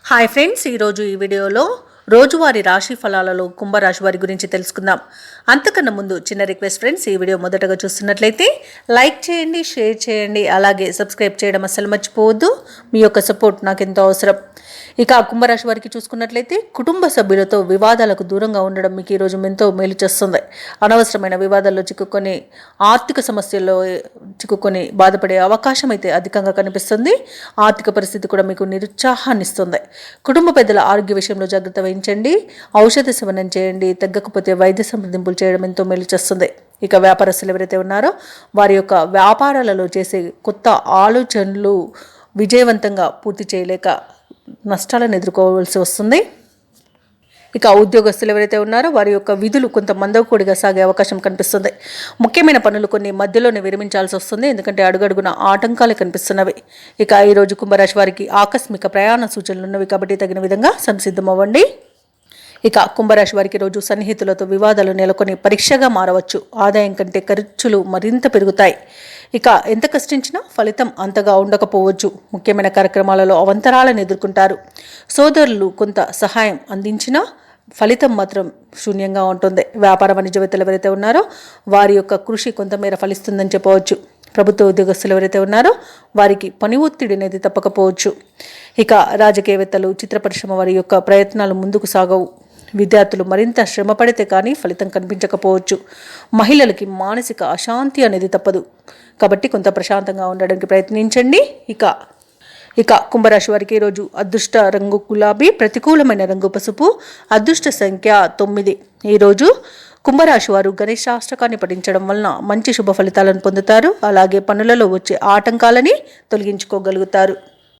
Hi friends, ఈరోజు ఈ వీడియోలో రోజువారీ రాశి ఫలాలలో కుంభరాశి వారి గురించి తెలుసుకుందాం. అంతకన్నా ముందు చిన్న రిక్వెస్ట్ ఫ్రెండ్స్, ఈ వీడియో మొదటగా చూస్తున్నట్లయితే లైక్ చేయండి, షేర్ చేయండి, అలాగే సబ్స్క్రైబ్ చేయడం అస్సలు మర్చిపోవద్దు. మీ యొక్క సపోర్ట్ నాకు ఎంతో అవసరం. ఇక కుంభరాశి వారికి చూసుకున్నట్లయితే కుటుంబ సభ్యులతో వివాదాలకు దూరంగా ఉండడం మీకు ఈరోజు ఎంతో మేలు చేస్తుంది. అనవసరమైన వివాదాల్లో చిక్కుకొని ఆర్థిక సమస్యల్లో చిక్కుకొని బాధపడే అవకాశం అయితే అధికంగా కనిపిస్తుంది. ఆర్థిక పరిస్థితి కూడా మీకు నిరుత్సాహాన్ని ఇస్తుంది. కుటుంబ పెద్దల ఆరోగ్య విషయంలో జాగ్రత్త వహించండి. ఔషధ సేవనం చేయండి. తగ్గకపోతే వైద్య సంప్రదింపులు చేయడం ఎంతో మేలు చేస్తుంది. ఇక వ్యాపారస్తులు ఎవరైతే ఉన్నారో వారి యొక్క వ్యాపారాలలో చేసే కొత్త ఆలోచనలు విజయవంతంగా పూర్తి చేయలేక నష్టాలను ఎదుర్కోవాల్సి వస్తుంది. ఇక ఉద్యోగస్తులు ఎవరైతే ఉన్నారో వారి యొక్క విధులు కొంత మందకొడిగా సాగే అవకాశం కనిపిస్తుంది. ముఖ్యమైన పనులు కొన్ని మధ్యలోనే విరమించాల్సి వస్తుంది, ఎందుకంటే అడుగడుగున ఆటంకాలు కనిపిస్తున్నవి. ఇక ఈరోజు కుంభరాశి వారికి ఆకస్మిక ప్రయాణ సూచనలు ఉన్నవి కాబట్టి తగిన విధంగా సంసిద్ధం అవ్వండి. ఇక కుంభరాశి వారికి రోజు సన్నిహితులతో వివాదాలు నెలకొని పరీక్షగా మారవచ్చు. ఆదాయం కంటే ఖర్చులు మరింత పెరుగుతాయి. ఇక ఎంత కష్టించినా ఫలితం అంతగా ఉండకపోవచ్చు. ముఖ్యమైన కార్యక్రమాలలో అవంతరాలను ఎదుర్కొంటారు. సోదరులు కొంత సహాయం అందించినా ఫలితం మాత్రం శూన్యంగా ఉంటుంది. వ్యాపార వాణిజ్యవేత్తలు ఎవరైతే ఉన్నారో వారి యొక్క కృషి కొంతమేర ఫలిస్తుందని చెప్పవచ్చు. ప్రభుత్వ ఉద్యోగస్తులు ఎవరైతే ఉన్నారో వారికి పని ఒత్తిడి అనేది తప్పకపోవచ్చు. ఇక రాజకీయవేత్తలు, చిత్ర పరిశ్రమ వారి యొక్క ప్రయత్నాలు ముందుకు సాగవు. విద్యార్థులు మరింత శ్రమ పడితే కానీ ఫలితం కనిపించకపోవచ్చు. మహిళలకి మానసిక అశాంతి అనేది తప్పదు కాబట్టి కొంత ప్రశాంతంగా ఉండడానికి ప్రయత్నించండి. ఇక కుంభరాశి వారికి ఈరోజు అదృష్ట రంగు గులాబీ, ప్రతికూలమైన రంగు పసుపు, అదృష్ట సంఖ్య 9. ఈరోజు కుంభరాశి వారు గణేశాష్టకాన్ని పఠించడం వలన మంచి శుభ ఫలితాలను పొందుతారు. అలాగే పనులలో వచ్చే ఆటంకాలని తొలగించుకోగలుగుతారు.